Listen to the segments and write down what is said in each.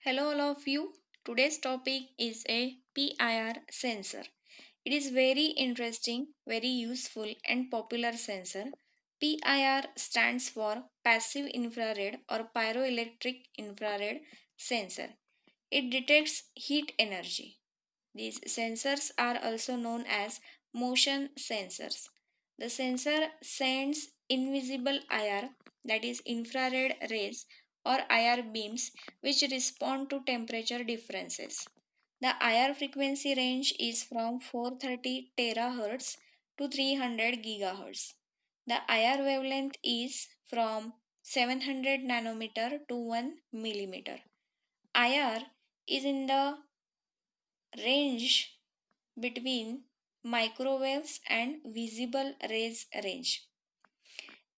Hello, all of you. Today's topic is a PIR sensor. It is very interesting, very useful, and popular sensor. PIR stands for Passive Infrared or Pyroelectric Infrared Sensor. It detects heat energy. These sensors are also known as motion sensors. The sensor sends invisible IR, that is infrared rays or IR beams, which respond to temperature differences. The IR frequency range is from 430 terahertz to 300 gigahertz. The IR wavelength is from 700 nanometer to 1 millimeter. IR is in the range between microwaves and visible rays range.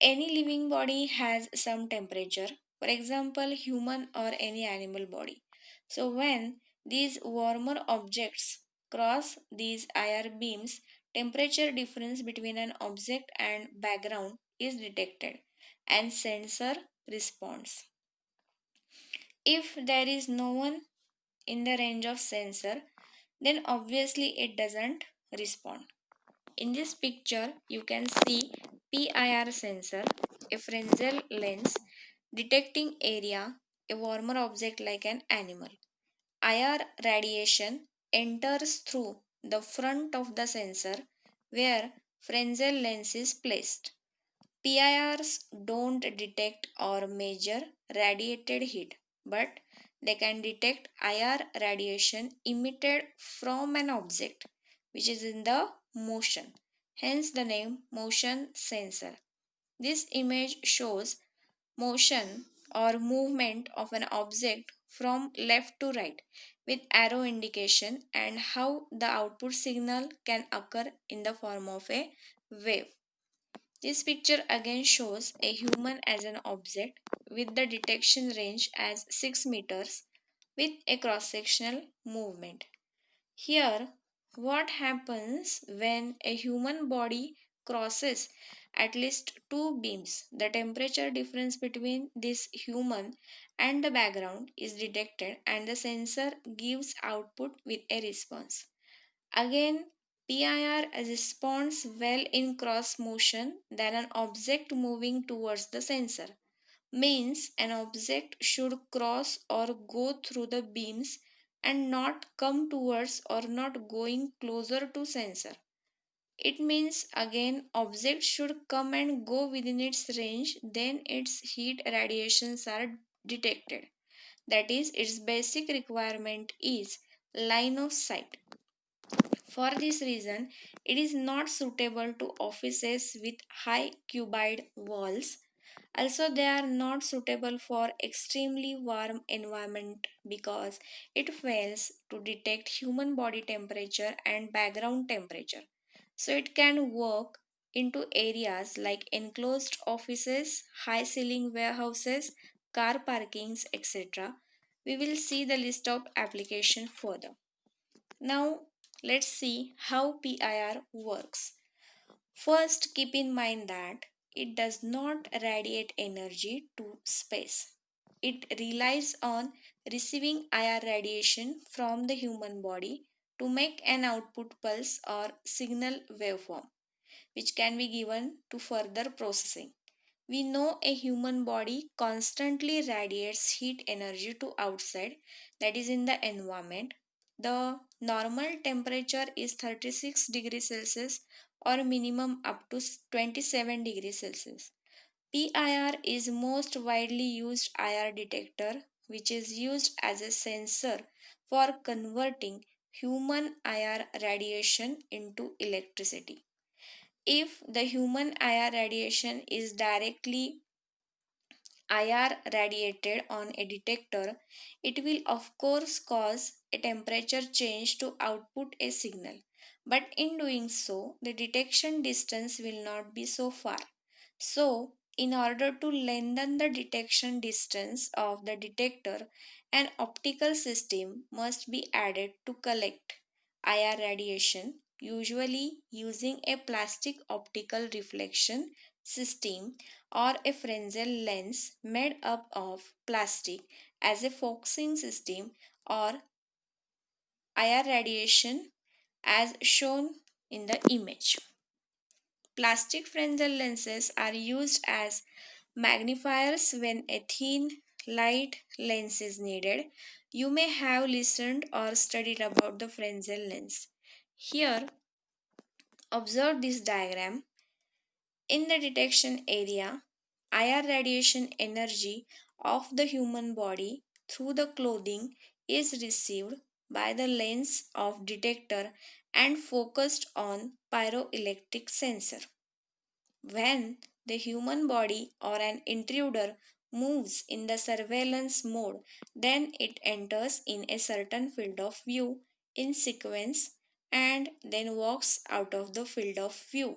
Any living body has some temperature, for example, human or any animal body. So, when these warmer objects cross these IR beams, temperature difference between an object and background is detected and sensor responds. If there is no one in the range of sensor, then obviously it doesn't respond. In this picture, you can see PIR sensor, a Fresnel lens detecting area, a warmer object like an animal. IR radiation enters through the front of the sensor where Fresnel lens is placed. PIRs don't detect or measure radiated heat, but they can detect IR radiation emitted from an object which is in the motion, hence the name motion sensor. This image shows motion or movement of an object from left to right with arrow indication and how the output signal can occur in the form of a wave. This picture again shows a human as an object with the detection range as 6 meters with a cross sectional movement. Here, what happens when a human body crosses at least two beams? The temperature difference between this human and the background is detected and the sensor gives output with a response. Again, PIR responds well in cross motion than an object moving towards the sensor. Means an object should cross or go through the beams and not come towards or not going closer to sensor. It means again object should come and go within its range, then its heat radiations are detected. That is, its basic requirement is line of sight. For this reason, it is not suitable to offices with high cuboid walls. Also, they are not suitable for extremely warm environment because it fails to detect human body temperature and background temperature. So it can work into areas like enclosed offices, high ceiling warehouses, car parkings, etc. We will see the list of application further. Now, let's see how PIR works. First, keep in mind that it does not radiate energy to space. It relies on receiving IR radiation from the human body to make an output pulse or signal waveform, which can be given to further processing. We know a human body constantly radiates heat energy to outside, that is in the environment. The normal temperature is 36 degrees Celsius or minimum up to 27 degrees Celsius. PIR is most widely used IR detector which is used as a sensor for converting human IR radiation into electricity. If the human IR radiation is directly IR radiated on a detector, it will of course cause a temperature change to output a signal. But in doing so, the detection distance will not be so far. So, in order to lengthen the detection distance of the detector, an optical system must be added to collect IR radiation, usually using a plastic optical reflection system or a Fresnel lens made up of plastic as a focusing system or IR radiation as shown in the image. Plastic Fresnel lenses are used as magnifiers when a thin light lens is needed. You may have listened or studied about the Fresnel lens. Here, observe this diagram. In the detection area, IR radiation energy of the human body through the clothing is received by the lens of detector and focused on pyroelectric sensor. When the human body or an intruder moves in the surveillance mode, then it enters in a certain field of view in sequence and then walks out of the field of view.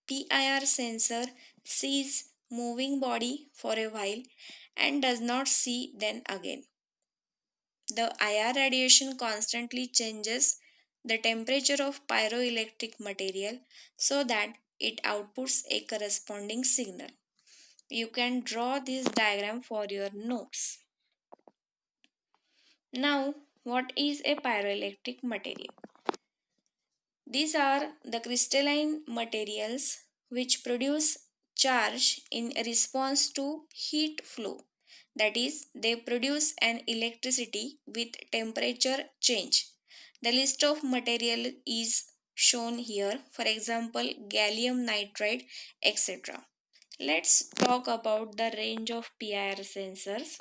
PIR sensor sees moving body for a while and does not see then again. The IR radiation constantly changes the temperature of pyroelectric material so that it outputs a corresponding signal. You can draw this diagram for your notes. Now, what is a pyroelectric material? These are the crystalline materials which produce charge in response to heat flow. That is, they produce an electricity with temperature change. The list of material is shown here, for example, gallium nitride, etc. Let's talk about the range of PIR sensors.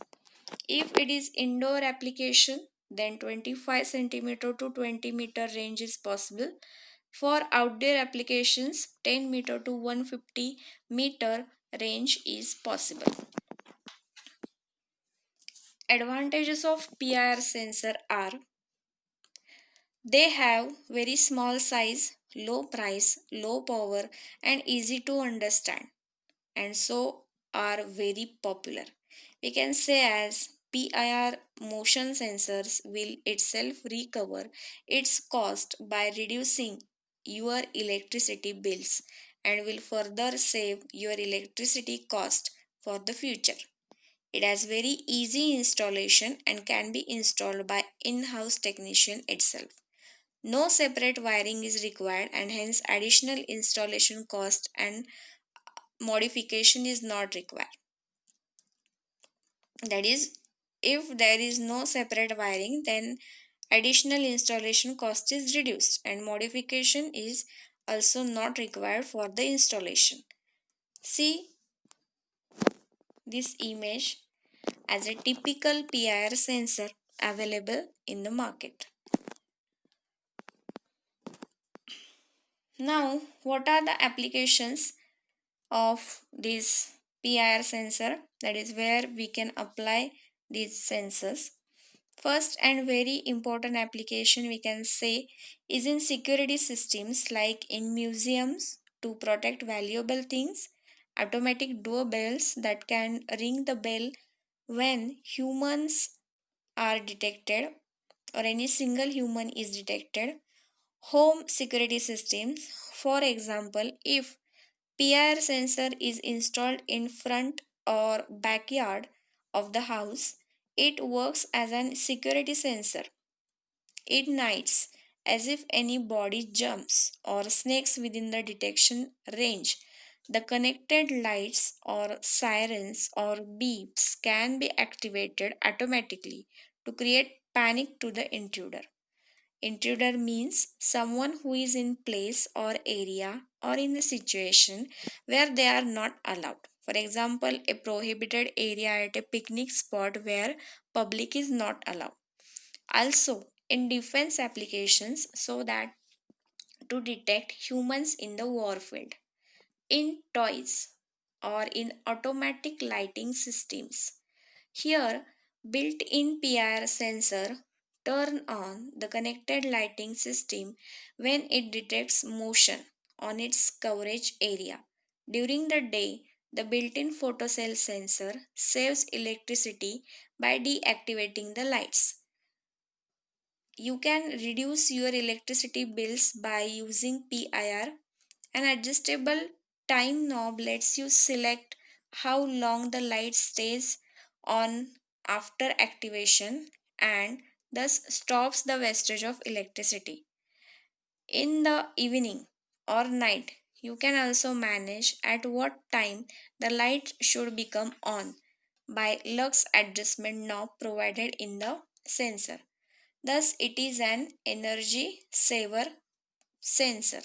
If it is indoor application, then 25 centimeter to 20 meter range is possible. For outdoor applications, 10 meter to 150 meter range is possible. Advantages of PIR sensor are they have very small size, low price, low power and easy to understand, and so are very popular. We can say as PIR motion sensors will itself recover its cost by reducing your electricity bills and will further save your electricity cost for the future. It has very easy installation and can be installed by in-house technician itself. No separate wiring is required and hence additional installation cost and modification is not required. That is, if there is no separate wiring, then additional installation cost is reduced and modification is also not required for the installation. See this image as a typical PIR sensor available in the market. Now, what are the applications of this PIR sensor? That is where we can apply these sensors. First and very important application we can say is in security systems like in museums to protect valuable things, automatic doorbells that can ring the bell when humans are detected or any single human is detected, home security systems. For example, if PIR sensor is installed in front or backyard of the house, it works as an security sensor. It ignites as if any body jumps or snakes within the detection range. The connected lights or sirens or beeps can be activated automatically to create panic to the intruder. Intruder means someone who is in place or area or in a situation where they are not allowed. For example, a prohibited area at a picnic spot where public is not allowed. Also, in defense applications so that to detect humans in the warfield, in toys or in automatic lighting systems. Here, built-in PIR sensor turn on the connected lighting system when it detects motion on its coverage area. During the day, the built-in photocell sensor saves electricity by deactivating the lights. You can reduce your electricity bills by using PIR. An adjustable time knob lets you select how long the light stays on after activation and thus stops the wastage of electricity. In the evening or night, you can also manage at what time the light should become on by lux adjustment knob provided in the sensor. Thus, it is an energy saver sensor.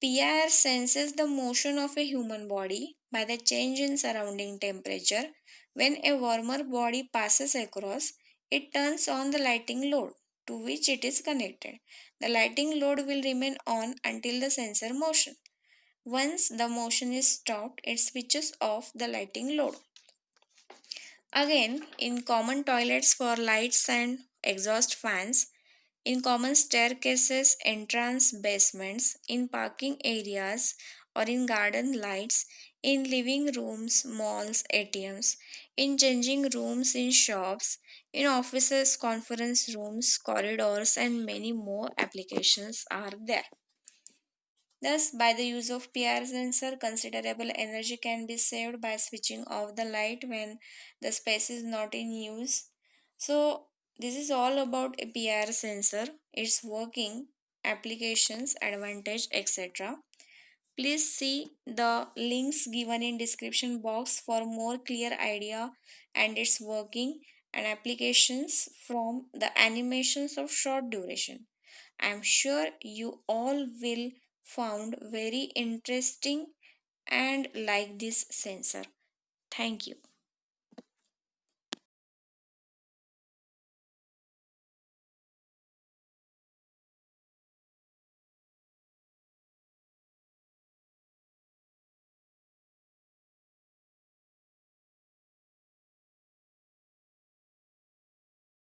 PIR senses the motion of a human body by the change in surrounding temperature. When a warmer body passes across, it turns on the lighting load to which it is connected. The lighting load will remain on until the sensor motion. Once the motion is stopped, it switches off the lighting load. Again, in common toilets for lights and exhaust fans, in common staircases, entrance basements, in parking areas, or in garden lights, in living rooms, malls, ATMs, in changing rooms in shops, in offices, conference rooms, corridors, and many more applications are there. Thus, by the use of PR sensor, considerable energy can be saved by switching off the light when the space is not in use. So, this is all about a PR sensor, its working, applications, advantage, etc. Please see the links given in description box for more clear idea and its working and applications from the animations of short duration. I am sure you all will found very interesting and like this sensor. Thank you.